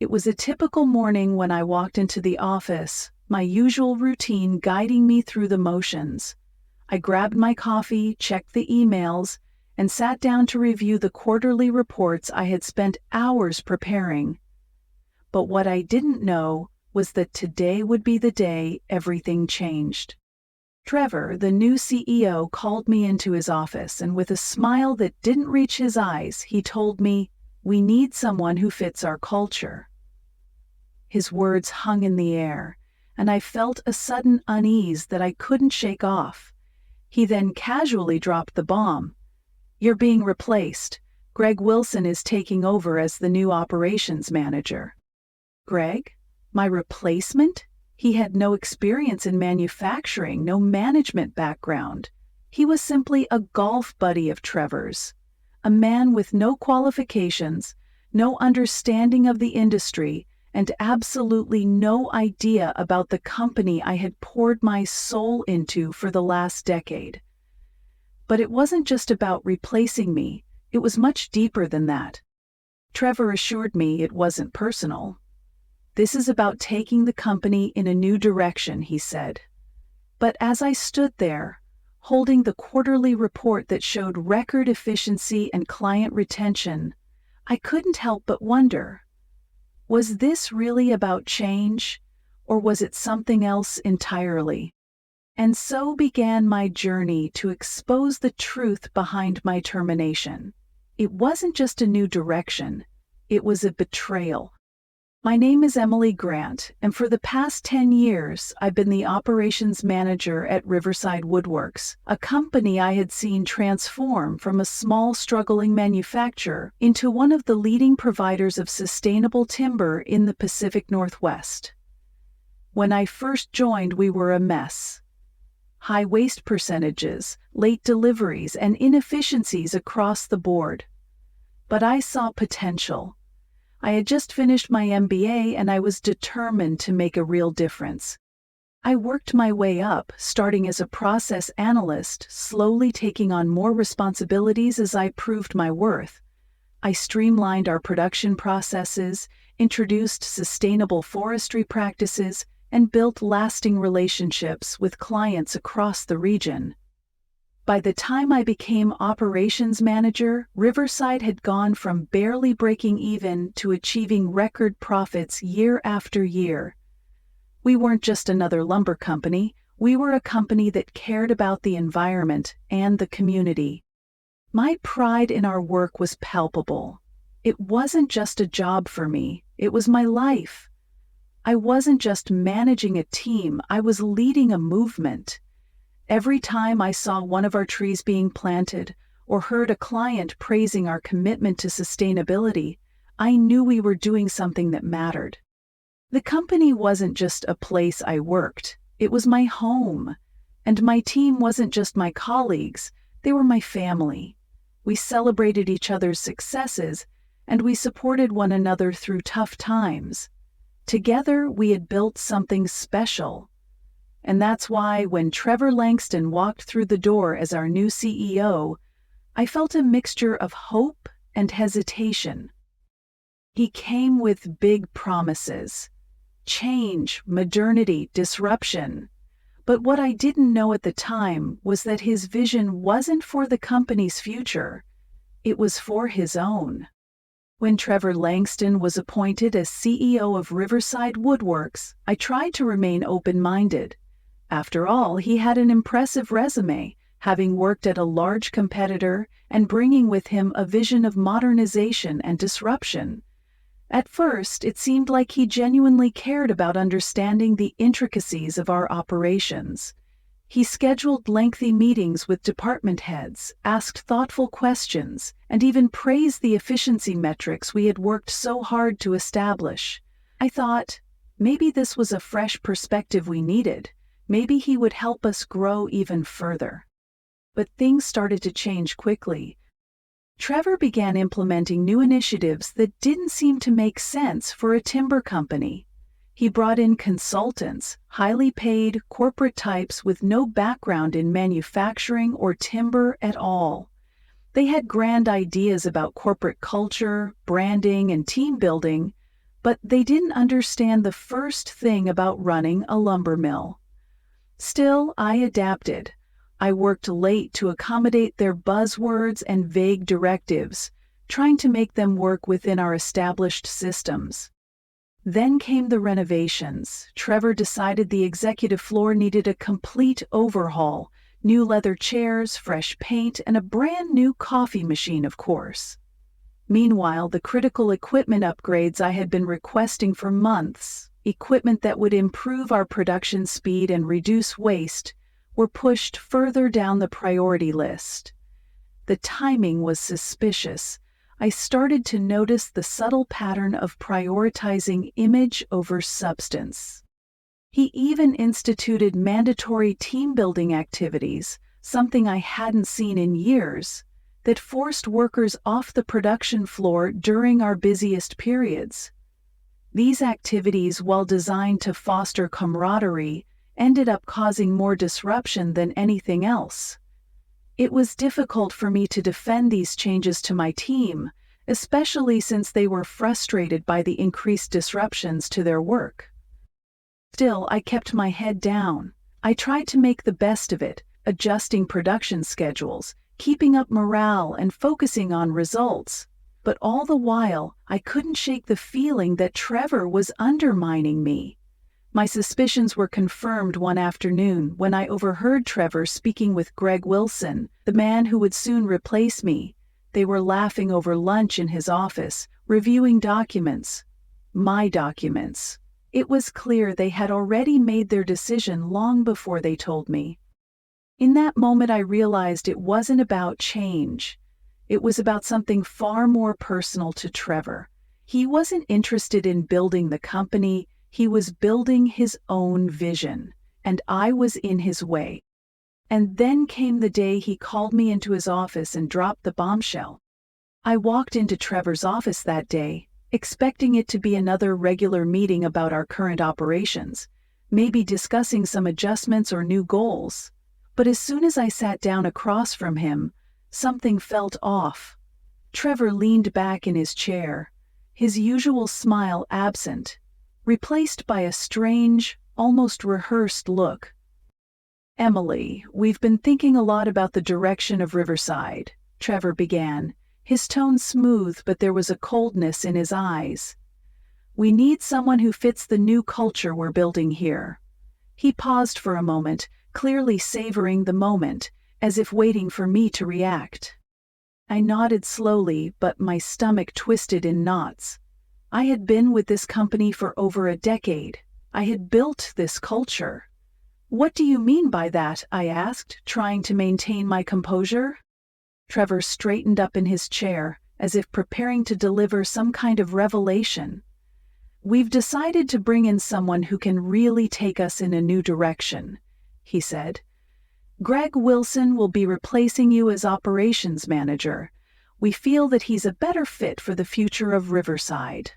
It was a typical morning when I walked into the office, my usual routine guiding me through the motions. I grabbed my coffee, checked the emails, and sat down to review the quarterly reports I had spent hours preparing. But what I didn't know was that today would be the day everything changed. Trevor, the new CEO, called me into his office, and with a smile that didn't reach his eyes, he told me, "We need someone who fits our culture." His words hung in the air, and I felt a sudden unease that I couldn't shake off. He then casually dropped the bomb. "You're being replaced. Greg Wilson is taking over as the new operations manager." Greg? My replacement? He had no experience in manufacturing, no management background. He was simply a golf buddy of Trevor's, a man with no qualifications, no understanding of the industry, and absolutely no idea about the company I had poured my soul into for the last decade. But it wasn't just about replacing me, it was much deeper than that. Trevor assured me it wasn't personal. "This is about taking the company in a new direction," he said. But as I stood there, holding the quarterly report that showed record efficiency and client retention, I couldn't help but wonder, was this really about change, or was it something else entirely? And so began my journey to expose the truth behind my termination. It wasn't just a new direction, it was a betrayal. My name is Emily Grant, and for the past 10 years, I've been the operations manager at Riverside Woodworks, a company I had seen transform from a small, struggling manufacturer into one of the leading providers of sustainable timber in the Pacific Northwest. When I first joined, we were a mess. High waste percentages, late deliveries, and inefficiencies across the board. But I saw potential. I had just finished my MBA, and I was determined to make a real difference. I worked my way up, starting as a process analyst, slowly taking on more responsibilities as I proved my worth. I streamlined our production processes, introduced sustainable forestry practices, and built lasting relationships with clients across the region. By the time I became operations manager, Riverside had gone from barely breaking even to achieving record profits year after year. We weren't just another lumber company, we were a company that cared about the environment and the community. My pride in our work was palpable. It wasn't just a job for me, it was my life. I wasn't just managing a team, I was leading a movement. Every time I saw one of our trees being planted or heard a client praising our commitment to sustainability, I knew we were doing something that mattered. The company wasn't just a place I worked, it was my home. And my team wasn't just my colleagues, they were my family. We celebrated each other's successes, and we supported one another through tough times. Together, we had built something special. And that's why when Trevor Langston walked through the door as our new CEO, I felt a mixture of hope and hesitation. He came with big promises: change, modernity, disruption. But what I didn't know at the time was that his vision wasn't for the company's future, it was for his own. When Trevor Langston was appointed as CEO of Riverside Woodworks, I tried to remain open-minded. After all, he had an impressive resume, having worked at a large competitor and bringing with him a vision of modernization and disruption. At first, it seemed like he genuinely cared about understanding the intricacies of our operations. He scheduled lengthy meetings with department heads, asked thoughtful questions, and even praised the efficiency metrics we had worked so hard to establish. I thought, maybe this was a fresh perspective we needed. Maybe he would help us grow even further. But things started to change quickly. Trevor began implementing new initiatives that didn't seem to make sense for a timber company. He brought in consultants, highly paid corporate types with no background in manufacturing or timber at all. They had grand ideas about corporate culture, branding, and team building, but they didn't understand the first thing about running a lumber mill. Still, I adapted. I worked late to accommodate their buzzwords and vague directives, trying to make them work within our established systems. Then came the renovations. Trevor decided the executive floor needed a complete overhaul, new leather chairs, fresh paint, and a brand new coffee machine, of course. Meanwhile, the critical equipment upgrades I had been requesting for months, equipment that would improve our production speed and reduce waste, were pushed further down the priority list. The timing was suspicious. I started to notice the subtle pattern of prioritizing image over substance. He even instituted mandatory team-building activities, something I hadn't seen in years, that forced workers off the production floor during our busiest periods. These activities, while designed to foster camaraderie, ended up causing more disruption than anything else. It was difficult for me to defend these changes to my team, especially since they were frustrated by the increased disruptions to their work. Still, I kept my head down. I tried to make the best of it, adjusting production schedules, keeping up morale, and focusing on results. But all the while, I couldn't shake the feeling that Trevor was undermining me. My suspicions were confirmed one afternoon when I overheard Trevor speaking with Greg Wilson, the man who would soon replace me. They were laughing over lunch in his office, reviewing documents. My documents. It was clear they had already made their decision long before they told me. In that moment, I realized it wasn't about change. It was about something far more personal to Trevor. He wasn't interested in building the company, he was building his own vision, and I was in his way. And then came the day he called me into his office and dropped the bombshell. I walked into Trevor's office that day, expecting it to be another regular meeting about our current operations, maybe discussing some adjustments or new goals. But as soon as I sat down across from him, something felt off. Trevor leaned back in his chair, his usual smile absent, replaced by a strange, almost rehearsed look. "Emily, we've been thinking a lot about the direction of Riverside," Trevor began, his tone smooth, but there was a coldness in his eyes. "We need someone who fits the new culture we're building here." He paused for a moment, clearly savoring the moment, as if waiting for me to react. I nodded slowly, but my stomach twisted in knots. I had been with this company for over a decade. I had built this culture. "What do you mean by that?" I asked, trying to maintain my composure. Trevor straightened up in his chair, as if preparing to deliver some kind of revelation. "We've decided to bring in someone who can really take us in a new direction," he said. "Greg Wilson will be replacing you as operations manager. We feel that he's a better fit for the future of Riverside."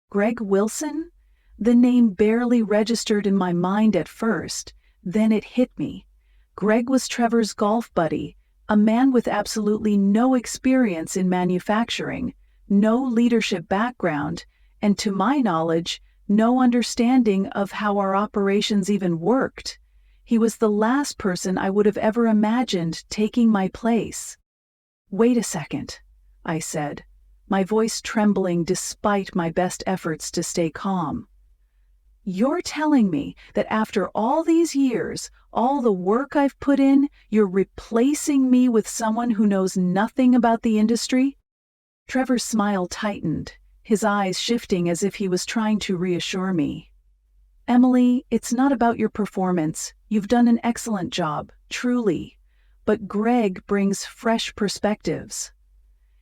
Greg Wilson? The name barely registered in my mind at first, then it hit me. Greg was Trevor's golf buddy, a man with absolutely no experience in manufacturing, no leadership background, and to my knowledge, no understanding of how our operations even worked. He was the last person I would have ever imagined taking my place. "Wait a second," I said, my voice trembling despite my best efforts to stay calm. "You're telling me that after all these years, all the work I've put in, you're replacing me with someone who knows nothing about the industry?" Trevor's smile tightened, his eyes shifting as if he was trying to reassure me. "Emily, it's not about your performance. You've done an excellent job, truly. But Greg brings fresh perspectives.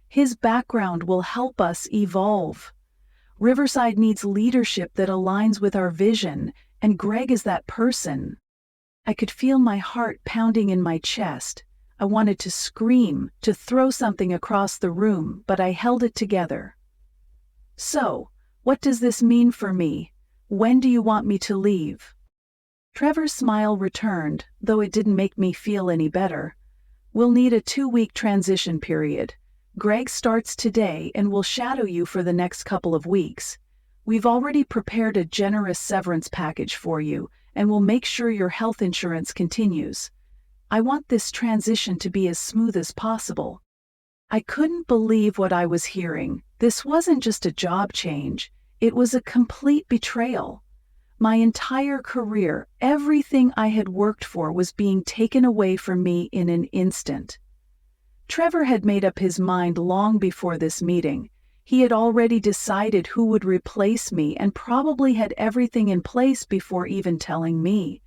His background will help us evolve. Riverside needs leadership that aligns with our vision, and Greg is that person." I could feel my heart pounding in my chest. I wanted to scream, to throw something across the room, but I held it together. "So, what does this mean for me? When do you want me to leave?" Trevor's smile returned, though it didn't make me feel any better. "We'll need a 2-week transition period. Greg starts today and will shadow you for the next couple of weeks. We've already prepared a generous severance package for you, and we'll make sure your health insurance continues. I want this transition to be as smooth as possible." I couldn't believe what I was hearing. This wasn't just a job change, it was a complete betrayal. My entire career, everything I had worked for, was being taken away from me in an instant. Trevor had made up his mind long before this meeting. He had already decided who would replace me and probably had everything in place before even telling me.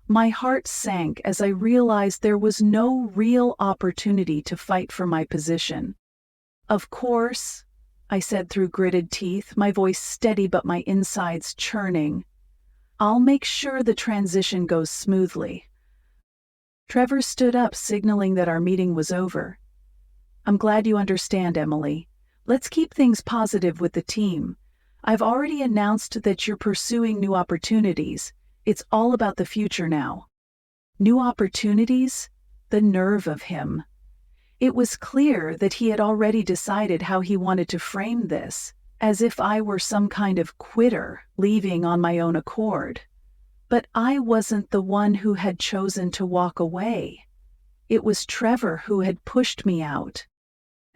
My heart sank as I realized there was no real opportunity to fight for my position. "Of course," I said through gritted teeth, my voice steady but my insides churning. "I'll make sure the transition goes smoothly." Trevor stood up, signaling that our meeting was over. "I'm glad you understand, Emily. Let's keep things positive with the team. I've already announced that you're pursuing new opportunities. It's all about the future now." New opportunities? The nerve of him. It was clear that he had already decided how he wanted to frame this, as if I were some kind of quitter, leaving on my own accord. But I wasn't the one who had chosen to walk away. It was Trevor who had pushed me out.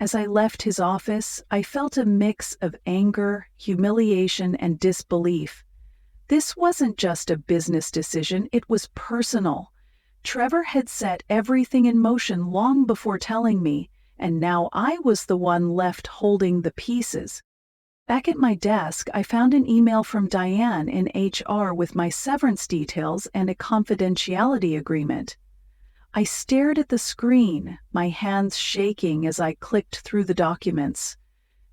As I left his office, I felt a mix of anger, humiliation, and disbelief. This wasn't just a business decision, it was personal. Trevor had set everything in motion long before telling me, and now I was the one left holding the pieces. Back at my desk, I found an email from Diane in HR with my severance details and a confidentiality agreement. I stared at the screen, my hands shaking as I clicked through the documents.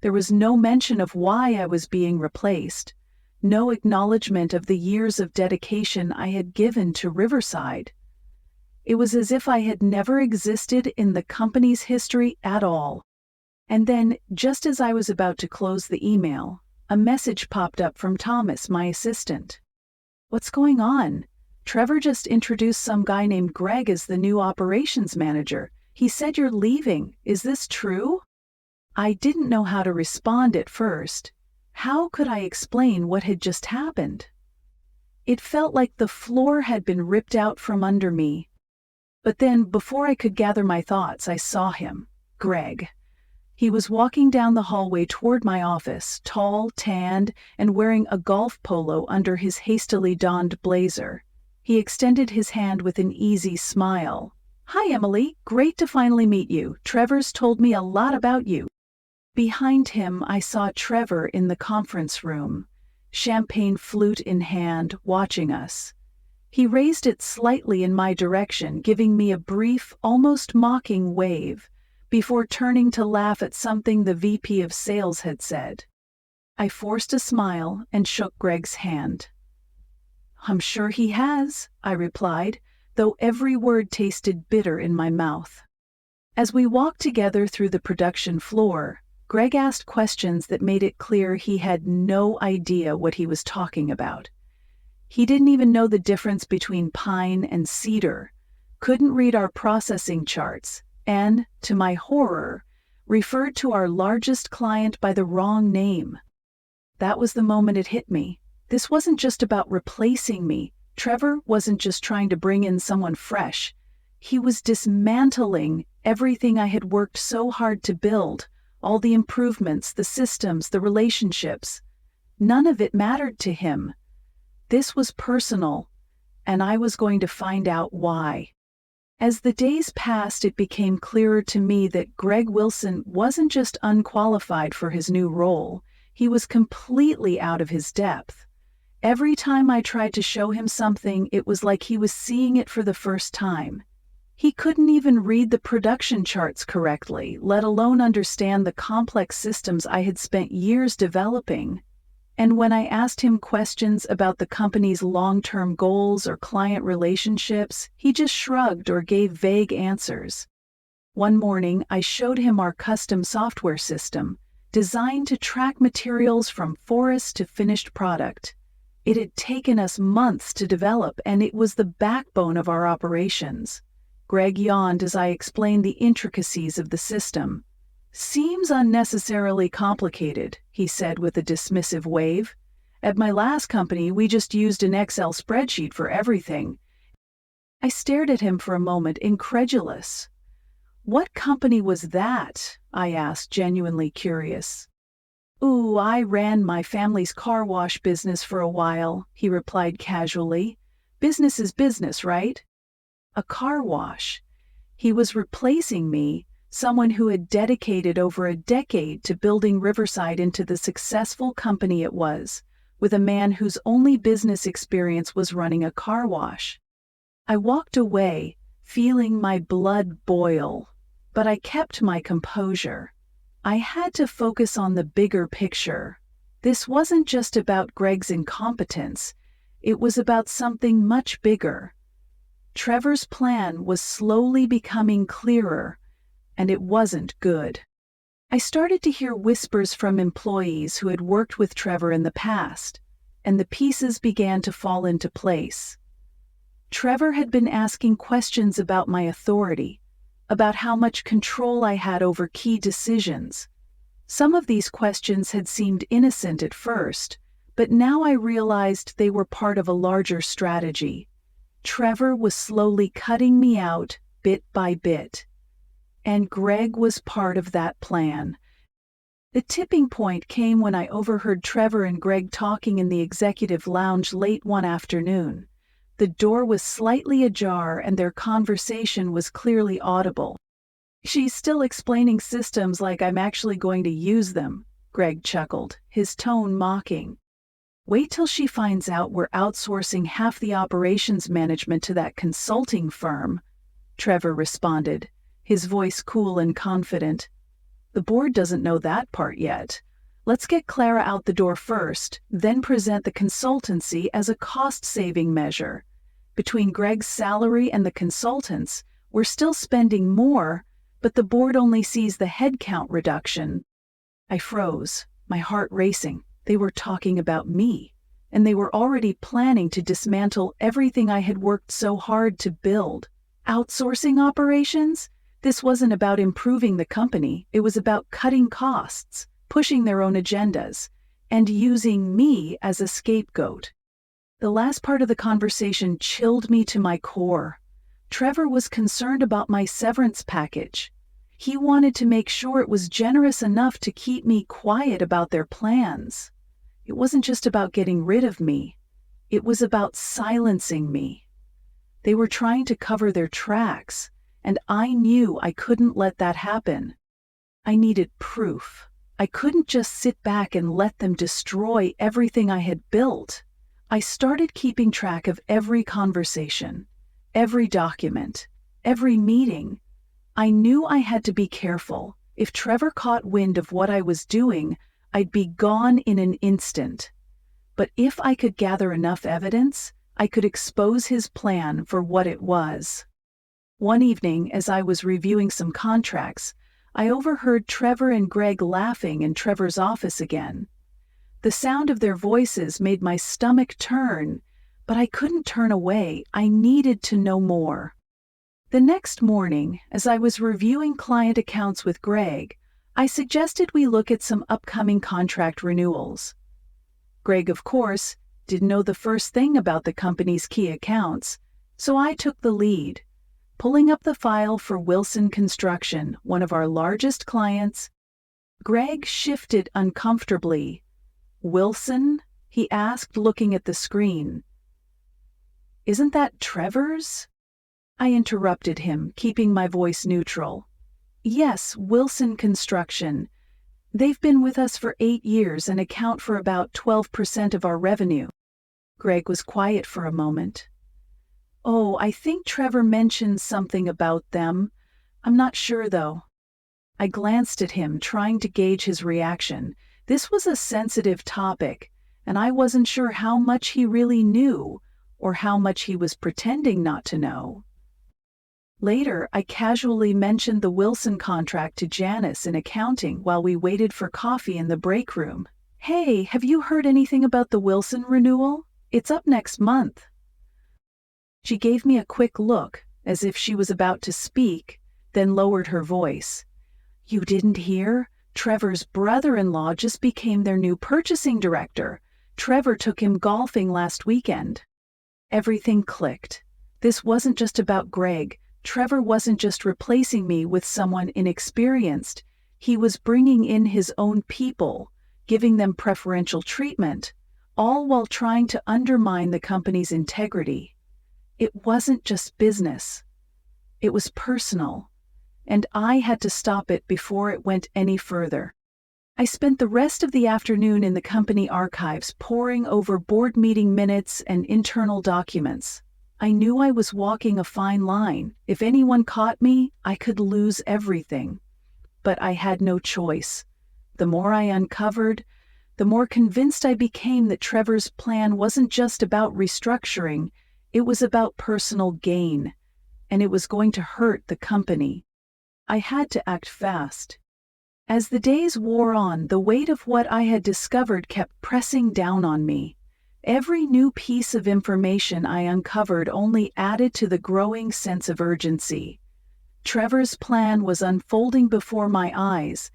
There was no mention of why I was being replaced. No acknowledgement of the years of dedication I had given to Riverside. It was as if I had never existed in the company's history at all. And then, just as I was about to close the email, a message popped up from Thomas, my assistant. "What's going on? Trevor just introduced some guy named Greg as the new operations manager. He said you're leaving. Is this true?" I didn't know how to respond at first. How could I explain what had just happened? It felt like the floor had been ripped out from under me. But then, before I could gather my thoughts, I saw him, Greg. He was walking down the hallway toward my office, tall, tanned, and wearing a golf polo under his hastily donned blazer. He extended his hand with an easy smile. "Hi, Emily. Great to finally meet you. Trevor's told me a lot about you." Behind him, I saw Trevor in the conference room, champagne flute in hand, watching us. He raised it slightly in my direction, giving me a brief, almost mocking wave, before turning to laugh at something the VP of Sales had said. I forced a smile and shook Greg's hand. "I'm sure he has," I replied, though every word tasted bitter in my mouth. As we walked together through the production floor, Greg asked questions that made it clear he had no idea what he was talking about. He didn't even know the difference between pine and cedar, couldn't read our processing charts, and, to my horror, referred to our largest client by the wrong name. That was the moment it hit me. This wasn't just about replacing me. Trevor wasn't just trying to bring in someone fresh. He was dismantling everything I had worked so hard to build. All the improvements, the systems, the relationships. None of it mattered to him. This was personal, and I was going to find out why. As the days passed, it became clearer to me that Greg Wilson wasn't just unqualified for his new role, he was completely out of his depth. Every time I tried to show him something, it was like he was seeing it for the first time. He couldn't even read the production charts correctly, let alone understand the complex systems I had spent years developing. And when I asked him questions about the company's long-term goals or client relationships, he just shrugged or gave vague answers. One morning, I showed him our custom software system, designed to track materials from forest to finished product. It had taken us months to develop, and it was the backbone of our operations. Greg yawned as I explained the intricacies of the system. "Seems unnecessarily complicated," he said with a dismissive wave. At my last company, we just used an Excel spreadsheet for everything." I stared at him for a moment, incredulous. "What company was that?" I asked, genuinely curious. "Ooh, I ran my family's car wash business for a while," he replied casually. "Business is business, right?" A car wash. He was replacing me, someone who had dedicated over a decade to building Riverside into the successful company it was, with a man whose only business experience was running a car wash. I walked away, feeling my blood boil, but I kept my composure. I had to focus on the bigger picture. This wasn't just about Greg's incompetence, it was about something much bigger. Trevor's plan was slowly becoming clearer, and it wasn't good. I started to hear whispers from employees who had worked with Trevor in the past, and the pieces began to fall into place. Trevor had been asking questions about my authority, about how much control I had over key decisions. Some of these questions had seemed innocent at first, but now I realized they were part of a larger strategy. Trevor was slowly cutting me out, bit by bit. And Greg was part of that plan. The tipping point came when I overheard Trevor and Greg talking in the executive lounge late one afternoon. The door was slightly ajar and their conversation was clearly audible. "She's still explaining systems like I'm actually going to use them," Greg chuckled, his tone mocking. "Wait till she finds out we're outsourcing half the operations management to that consulting firm," Trevor responded, his voice cool and confident. "The board doesn't know that part yet. Let's get Clara out the door first, then present the consultancy as a cost-saving measure. Between Greg's salary and the consultants, we're still spending more, but the board only sees the headcount reduction." I froze, my heart racing. They were talking about me, and they were already planning to dismantle everything I had worked so hard to build. Outsourcing operations? This wasn't about improving the company, it was about cutting costs, pushing their own agendas, and using me as a scapegoat. The last part of the conversation chilled me to my core. Trevor was concerned about my severance package. He wanted to make sure it was generous enough to keep me quiet about their plans. It wasn't just about getting rid of me, it was about silencing me. They were trying to cover their tracks, and I knew I couldn't let that happen. I needed proof. I couldn't just sit back and let them destroy everything I had built. I started keeping track of every conversation, every document, every meeting. I knew I had to be careful. If Trevor caught wind of what I was doing, I'd be gone in an instant. But if I could gather enough evidence, I could expose his plan for what it was. One evening, as I was reviewing some contracts, I overheard Trevor and Greg laughing in Trevor's office again. The sound of their voices made my stomach turn, but I couldn't turn away. I needed to know more. The next morning, as I was reviewing client accounts with Greg, I suggested we look at some upcoming contract renewals. Greg, of course, didn't know the first thing about the company's key accounts, so I took the lead. Pulling up the file for Wilson Construction, one of our largest clients, Greg shifted uncomfortably. "Wilson?" he asked, looking at the screen. "Isn't that Trevor's?" I interrupted him, keeping my voice neutral. "Yes, Wilson Construction. They've been with us for 8 years and account for about 12% of our revenue." Greg was quiet for a moment. "Oh, I think Trevor mentioned something about them. I'm not sure, though." I glanced at him, trying to gauge his reaction. This was a sensitive topic, and I wasn't sure how much he really knew, or how much he was pretending not to know. Later, I casually mentioned the Wilson contract to Janice in accounting while we waited for coffee in the break room. "Hey, have you heard anything about the Wilson renewal? It's up next month." She gave me a quick look, as if she was about to speak, then lowered her voice. "You didn't hear? Trevor's brother-in-law just became their new purchasing director. Trevor took him golfing last weekend. Everything clicked. This wasn't just about Greg. Trevor wasn't just replacing me with someone inexperienced. He was bringing in his own people, giving them preferential treatment, all while trying to undermine the company's integrity. It wasn't just business. It was personal, and I had to stop it before it went any further. I spent the rest of the afternoon in the company archives poring over board meeting minutes and internal documents. I knew I was walking a fine line. If anyone caught me, I could lose everything. But I had no choice. The more I uncovered, the more convinced I became that Trevor's plan wasn't just about restructuring, it was about personal gain, and it was going to hurt the company. I had to act fast. As the days wore on, the weight of what I had discovered kept pressing down on me. Every new piece of information I uncovered only added to the growing sense of urgency. Trevor's plan was unfolding before my eyes,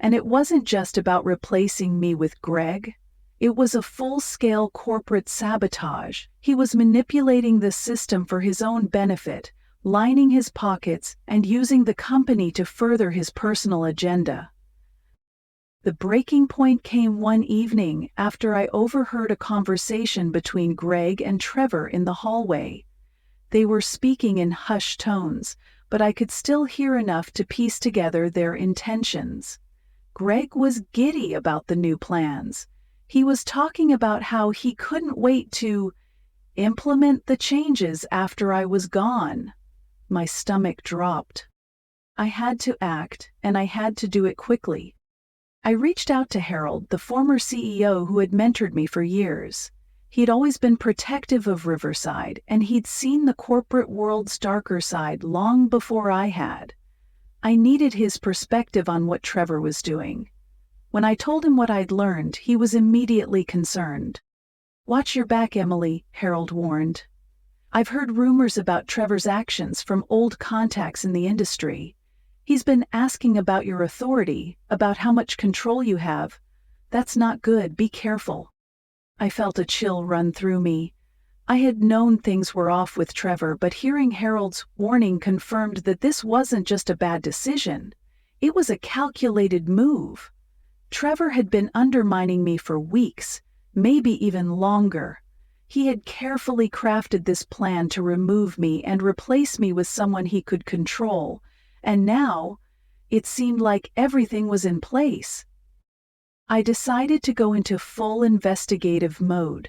and it wasn't just about replacing me with Greg. It was a full-scale corporate sabotage. He was manipulating the system for his own benefit, lining his pockets, and using the company to further his personal agenda. The breaking point came one evening after I overheard a conversation between Greg and Trevor in the hallway. They were speaking in hushed tones, but I could still hear enough to piece together their intentions. Greg was giddy about the new plans. He was talking about how he couldn't wait to implement the changes after I was gone. My stomach dropped. I had to act, and I had to do it quickly. I reached out to Harold, the former CEO who had mentored me for years. He'd always been protective of Riverside, and he'd seen the corporate world's darker side long before I had. I needed his perspective on what Trevor was doing. When I told him what I'd learned, he was immediately concerned. "Watch your back, Emily," Harold warned. "I've heard rumors about Trevor's actions from old contacts in the industry. He's been asking about your authority, about how much control you have. That's not good, be careful." I felt a chill run through me. I had known things were off with Trevor, but hearing Harold's warning confirmed that this wasn't just a bad decision. It was a calculated move. Trevor had been undermining me for weeks, maybe even longer. He had carefully crafted this plan to remove me and replace me with someone he could control, and now it seemed like everything was in place. I decided to go into full investigative mode.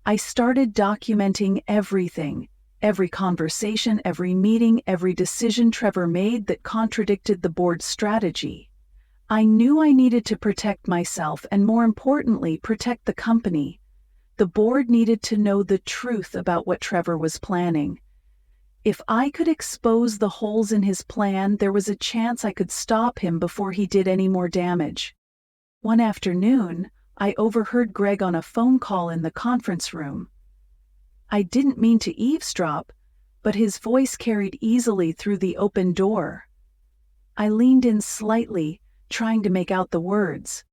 I started documenting everything, every conversation, every meeting, every decision Trevor made that contradicted the board's strategy. I knew I needed to protect myself and, more importantly, protect the company. The board needed to know the truth about what Trevor was planning. If I could expose the holes in his plan, there was a chance I could stop him before he did any more damage. One afternoon, I overheard Greg on a phone call in the conference room. I didn't mean to eavesdrop, but his voice carried easily through the open door. I leaned in slightly, trying to make out the words.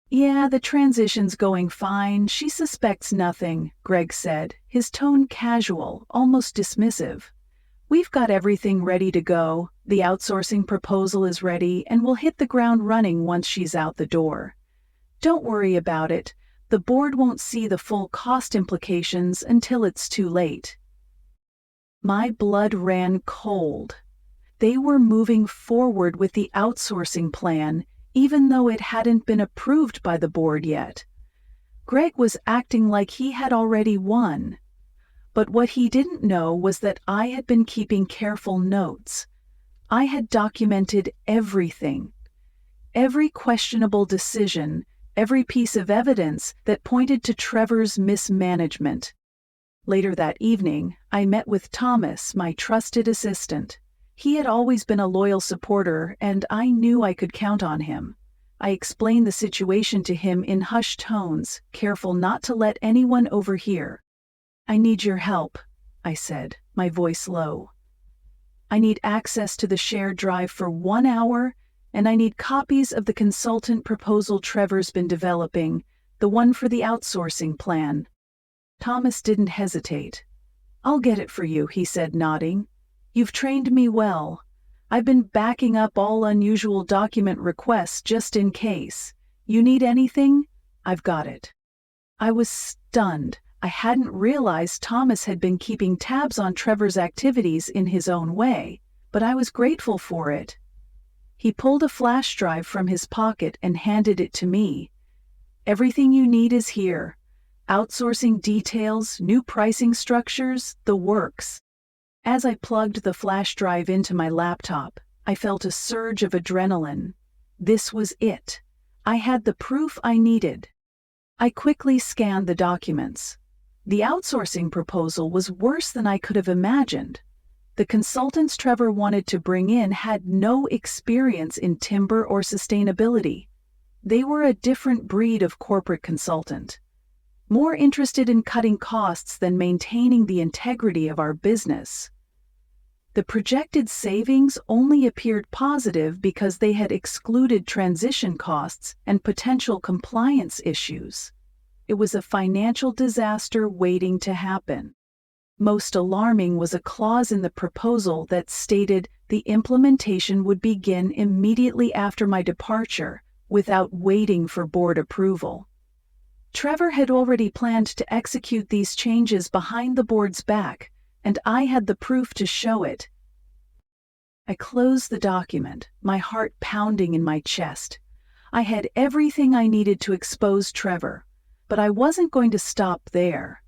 "Yeah, the transition's going fine. She suspects nothing," Greg said, his tone casual, almost dismissive. "We've got everything ready to go. The outsourcing proposal is ready, and we'll hit the ground running once she's out the door. Don't worry about it. The board won't see the full cost implications until it's too late." My blood ran cold. They were moving forward with the outsourcing plan, even though it hadn't been approved by the board yet. Greg was acting like he had already won. But what he didn't know was that I had been keeping careful notes. I had documented everything. Every questionable decision, every piece of evidence that pointed to Trevor's mismanagement. Later that evening, I met with Thomas, my trusted assistant. He had always been a loyal supporter, and I knew I could count on him. I explained the situation to him in hushed tones, careful not to let anyone overhear. "I need your help," I said, my voice low. "I need access to the shared drive for 1 hour, and I need copies of the consultant proposal Trevor's been developing, the the one for the outsourcing plan. Thomas didn't hesitate. "I'll get it for you," he said, nodding. "You've trained me well. I've been backing up all unusual document requests just in case. You need anything? I've got it." I was stunned. I hadn't realized Thomas had been keeping tabs on Trevor's activities in his own way, but I was grateful for it. He pulled a flash drive from his pocket and handed it to me. "Everything you need is here. Outsourcing details, new pricing structures, the works." As I plugged the flash drive into my laptop, I felt a surge of adrenaline. This was it. I had the proof I needed. I quickly scanned the documents. The outsourcing proposal was worse than I could have imagined. The consultants Trevor wanted to bring in had no experience in timber or sustainability. They were a different breed of corporate consultant, more interested in cutting costs than maintaining the integrity of our business. The projected savings only appeared positive because they had excluded transition costs and potential compliance issues. It was a financial disaster waiting to happen. Most alarming was a clause in the proposal that stated the implementation would begin immediately after my departure, without waiting for board approval. Trevor had already planned to execute these changes behind the board's back, and I had the proof to show it. I closed the document, my heart pounding in my chest. I had everything I needed to expose Trevor, but I wasn't going to stop there.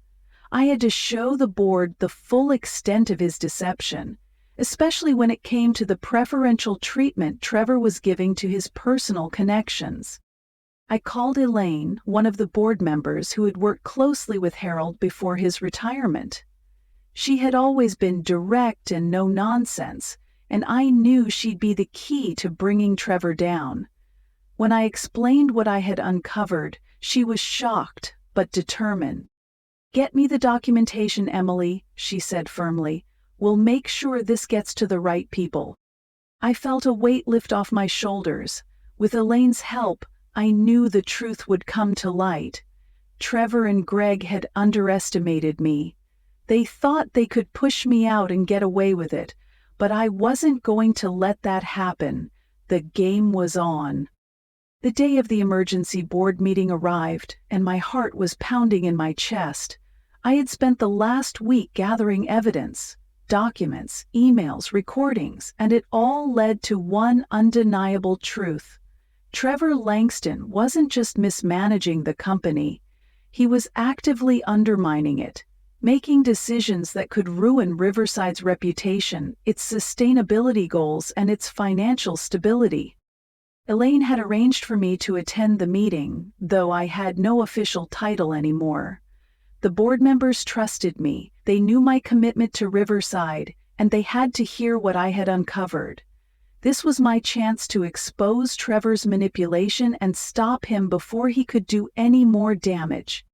I had to show the board the full extent of his deception, especially when it came to the preferential treatment Trevor was giving to his personal connections. I called Elaine, one of the board members who had worked closely with Harold before his retirement. She had always been direct and no-nonsense, and I knew she'd be the key to bringing Trevor down. When I explained what I had uncovered, she was shocked but determined. "Get me the documentation, Emily," she said firmly. "We'll make sure this gets to the right people." I felt a weight lift off my shoulders. With Elaine's help, I knew the truth would come to light. Trevor and Greg had underestimated me. They thought they could push me out and get away with it, but I wasn't going to let that happen. The game was on. The day of the emergency board meeting arrived, and my heart was pounding in my chest. I had spent the last week gathering evidence, documents, emails, recordings, and it all led to one undeniable truth. Trevor Langston wasn't just mismanaging the company. He was actively undermining it, making decisions that could ruin Riverside's reputation, its sustainability goals, and its financial stability. Elaine had arranged for me to attend the meeting, though I had no official title anymore. The board members trusted me, they knew my commitment to Riverside, and they had to hear what I had uncovered. This was my chance to expose Trevor's manipulation and stop him before he could do any more damage.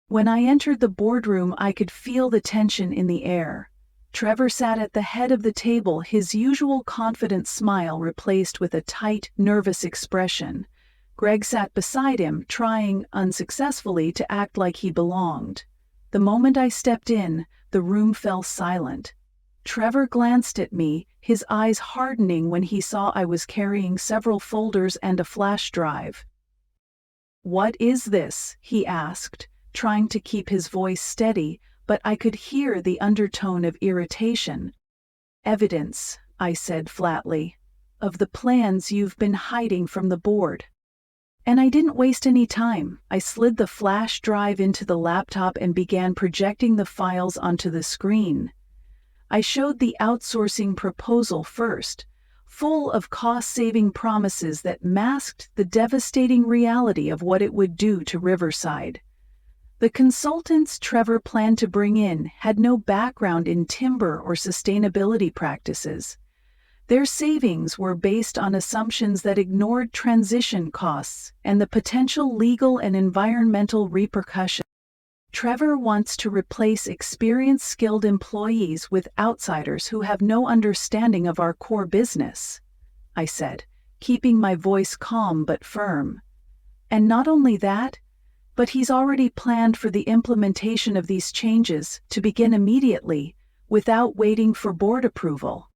When I entered the boardroom, I could feel the tension in the air. Trevor sat at the head of the table, his usual confident smile replaced with a tight, nervous expression. Greg sat beside him, trying, unsuccessfully, to act like he belonged. The moment I stepped in, the room fell silent. Trevor glanced at me, his eyes hardening when he saw I was carrying several folders and a flash drive. "What is this?" he asked, trying to keep his voice steady, but I could hear the undertone of irritation. "Evidence," I said flatly, "of the plans you've been hiding from the board." And I didn't waste any time. I slid the flash drive into the laptop and began projecting the files onto the screen. I showed the outsourcing proposal first, full of cost-saving promises that masked the devastating reality of what it would do to Riverside. The consultants Trevor planned to bring in had no background in timber or sustainability practices. Their savings were based on assumptions that ignored transition costs and the potential legal and environmental repercussions. Trevor wants to replace experienced, skilled employees with outsiders who have no understanding of our core business, I said, keeping my voice calm but firm. And not only that, But he's already planned for the implementation of these changes to begin immediately, without waiting for board approval.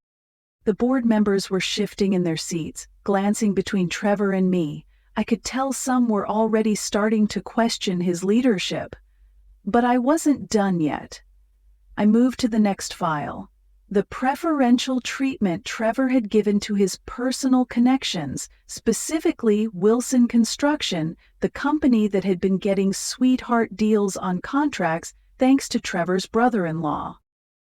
The board members were shifting in their seats, glancing between Trevor and me. I could tell some were already starting to question his leadership. But I wasn't done yet. I moved to the next file. The preferential treatment Trevor had given to his personal connections, specifically Wilson Construction, the company that had been getting sweetheart deals on contracts thanks to Trevor's brother-in-law.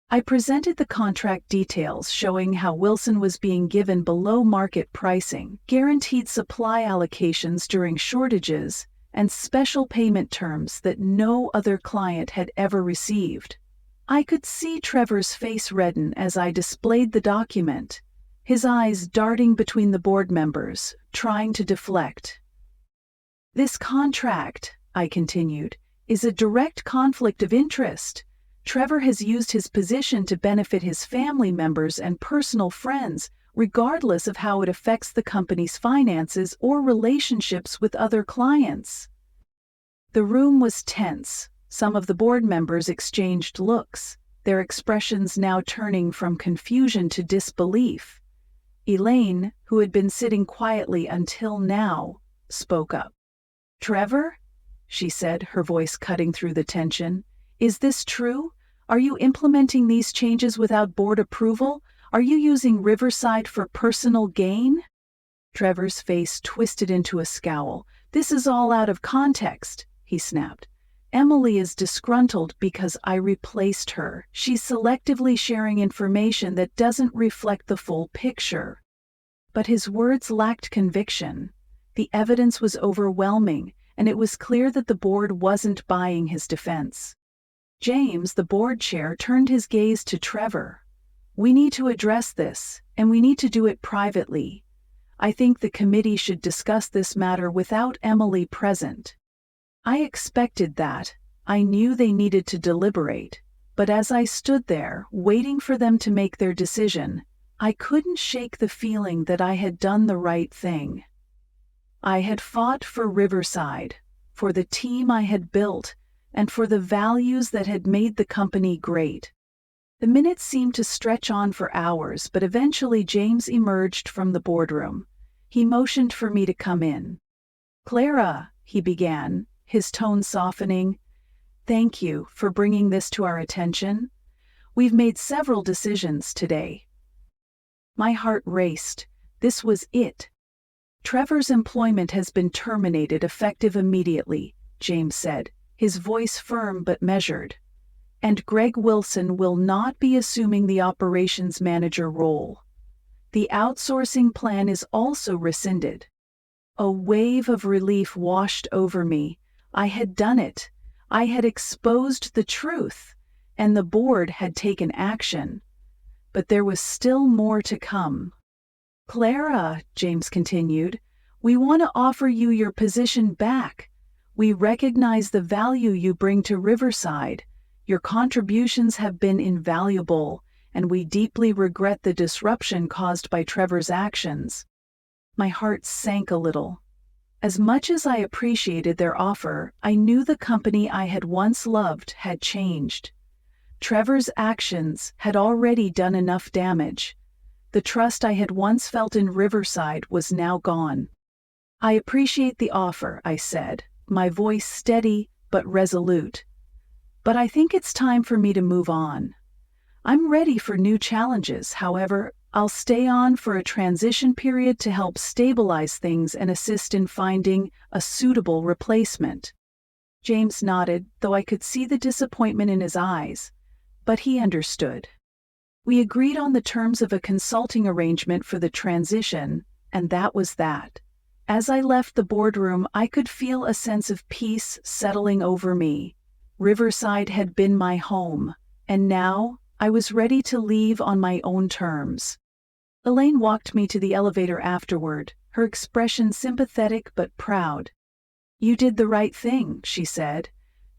I presented the contract details showing how Wilson was being given below-market pricing, guaranteed supply allocations during shortages, and special payment terms that no other client had ever received. I could see Trevor's face redden as I displayed the document, his eyes darting between the board members, trying to deflect. "This contract," I continued, "is a direct conflict of interest. Trevor has used his position to benefit his family members and personal friends, regardless of how it affects the company's finances or relationships with other clients." The room was tense. Some of the board members exchanged looks, their expressions now turning from confusion to disbelief. Elaine, who had been sitting quietly until now, spoke up. "Trevor," she said, her voice cutting through the tension, "is this true? Are you implementing these changes without board approval? Are you using Riverside for personal gain?" Trevor's face twisted into a scowl. "This is all out of context," he snapped. "Emily is disgruntled because I replaced her. She's selectively sharing information that doesn't reflect the full picture." But his words lacked conviction. The evidence was overwhelming, and it was clear that the board wasn't buying his defense. James, the board chair, turned his gaze to Trevor. "We need to address this, and we need to do it privately. I think the committee should discuss this matter without Emily present." I expected that. I knew they needed to deliberate. But as I stood there, waiting for them to make their decision, I couldn't shake the feeling that I had done the right thing. I had fought for Riverside, for the team I had built, and for the values that had made the company great. The minutes seemed to stretch on for hours, but eventually James emerged from the boardroom. He motioned for me to come in. "Clara," he began, his tone softening, "thank you for bringing this to our attention. We've made several decisions today." My heart raced. This was it. "Trevor's employment has been terminated effective immediately," James said, his voice firm but measured. "And Greg Wilson will not be assuming the operations manager role. The outsourcing plan is also rescinded." A wave of relief washed over me. I had done it. I had exposed the truth, and the board had taken action. But there was still more to come. "Clara," James continued, "we want to offer you your position back. We recognize the value you bring to Riverside. Your contributions have been invaluable, and we deeply regret the disruption caused by Trevor's actions." My heart sank a little. As much as I appreciated their offer, I knew the company I had once loved had changed. Trevor's actions had already done enough damage. The trust I had once felt in Riverside was now gone. "I appreciate the offer," I said, my voice steady but resolute. "But I think it's time for me to move on. I'm ready for new challenges. However, I'll stay on for a transition period to help stabilize things and assist in finding a suitable replacement." James nodded, though I could see the disappointment in his eyes. But he understood. We agreed on the terms of a consulting arrangement for the transition, and that was that. As I left the boardroom, I could feel a sense of peace settling over me. Riverside had been my home, and now I was ready to leave on my own terms. Elaine walked me to the elevator afterward, her expression sympathetic but proud. "You did the right thing," she said.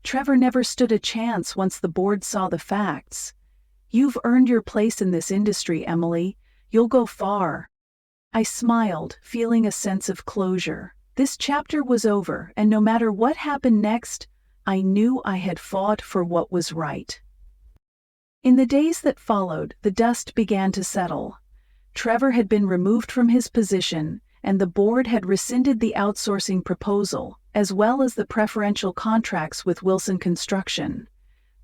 "Trevor never stood a chance once the board saw the facts. You've earned your place in this industry, Emily. You'll go far." I smiled, feeling a sense of closure. This chapter was over, and no matter what happened next, I knew I had fought for what was right. In the days that followed, the dust began to settle. Trevor had been removed from his position, and the board had rescinded the outsourcing proposal, as well as the preferential contracts with Wilson Construction.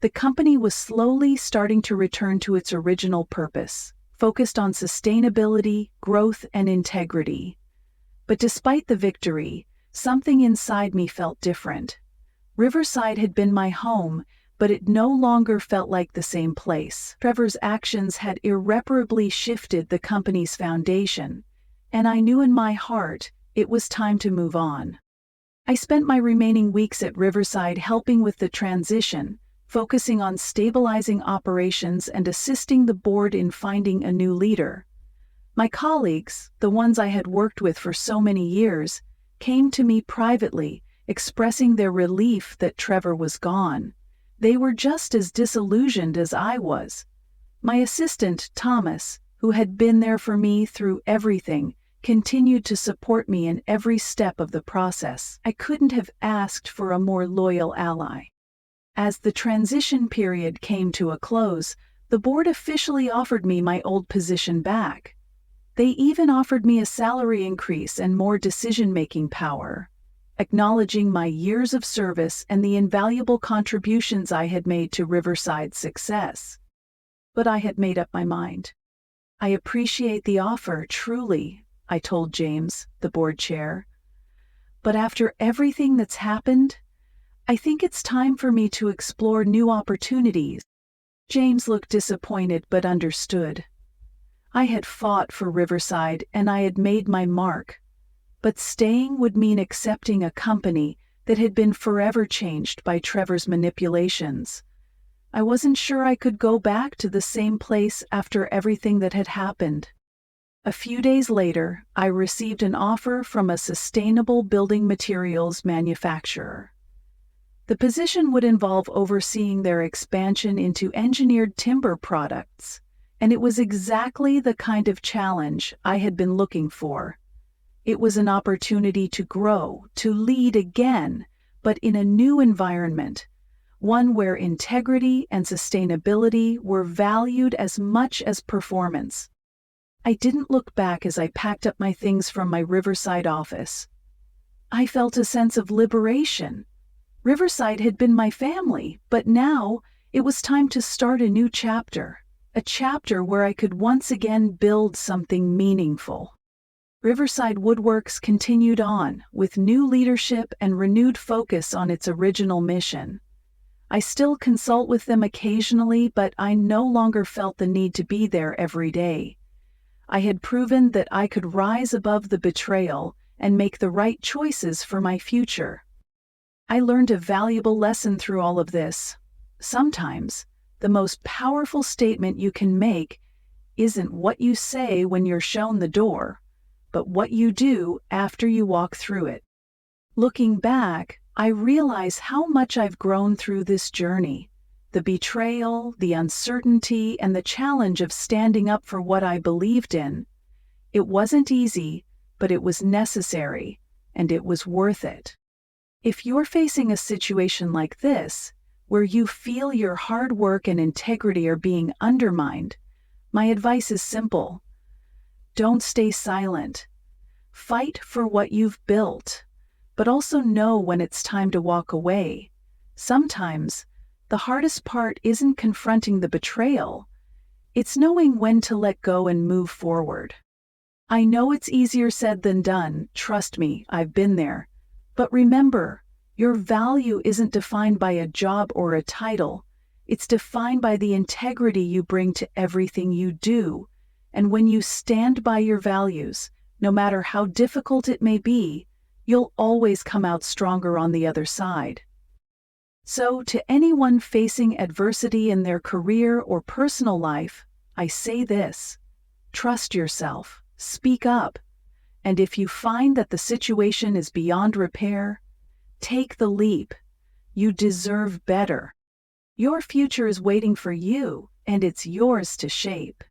The company was slowly starting to return to its original purpose, focused on sustainability, growth, and integrity. But despite the victory, something inside me felt different. Riverside had been my home, but it no longer felt like the same place. Trevor's actions had irreparably shifted the company's foundation, and I knew in my heart it was time to move on. I spent my remaining weeks at Riverside helping with the transition, focusing on stabilizing operations and assisting the board in finding a new leader. My colleagues, the ones I had worked with for so many years, came to me privately, expressing their relief that Trevor was gone. They were just as disillusioned as I was. My assistant, Thomas, who had been there for me through everything, continued to support me in every step of the process. I couldn't have asked for a more loyal ally. As the transition period came to a close, the board officially offered me my old position back. They even offered me a salary increase and more decision-making power, acknowledging my years of service and the invaluable contributions I had made to Riverside's success. But I had made up my mind. I appreciate the offer, truly, I told James, the board chair. But after everything that's happened, I think it's time for me to explore new opportunities. James looked disappointed but understood. I had fought for Riverside and I had made my mark. But staying would mean accepting a company that had been forever changed by Trevor's manipulations. I wasn't sure I could go back to the same place after everything that had happened. A few days later, I received an offer from a sustainable building materials manufacturer. The position would involve overseeing their expansion into engineered timber products, and it was exactly the kind of challenge I had been looking for. It was an opportunity to grow, to lead again, but in a new environment, one where integrity and sustainability were valued as much as performance. I didn't look back as I packed up my things from my Riverside office. I felt a sense of liberation. Riverside had been my family, but now it was time to start a new chapter, a chapter where I could once again build something meaningful. Riverside Woodworks continued on, with new leadership and renewed focus on its original mission. I still consult with them occasionally, but I no longer felt the need to be there every day. I had proven that I could rise above the betrayal and make the right choices for my future. I learned a valuable lesson through all of this. Sometimes, the most powerful statement you can make isn't what you say when you're shown the door, but what you do after you walk through it. Looking back, I realize how much I've grown through this journey. The betrayal, the uncertainty, and the challenge of standing up for what I believed in. It wasn't easy, but it was necessary, and it was worth it. If you're facing a situation like this, where you feel your hard work and integrity are being undermined, my advice is simple. Don't stay silent. Fight for what you've built, but also know when it's time to walk away. Sometimes, the hardest part isn't confronting the betrayal. It's knowing when to let go and move forward. I know it's easier said than done, trust me, I've been there. But remember, your value isn't defined by a job or a title. It's defined by the integrity you bring to everything you do. And when you stand by your values, no matter how difficult it may be, you'll always come out stronger on the other side. So, to anyone facing adversity in their career or personal life, I say this: trust yourself, speak up, and if you find that the situation is beyond repair, take the leap. You deserve better. Your future is waiting for you, and it's yours to shape.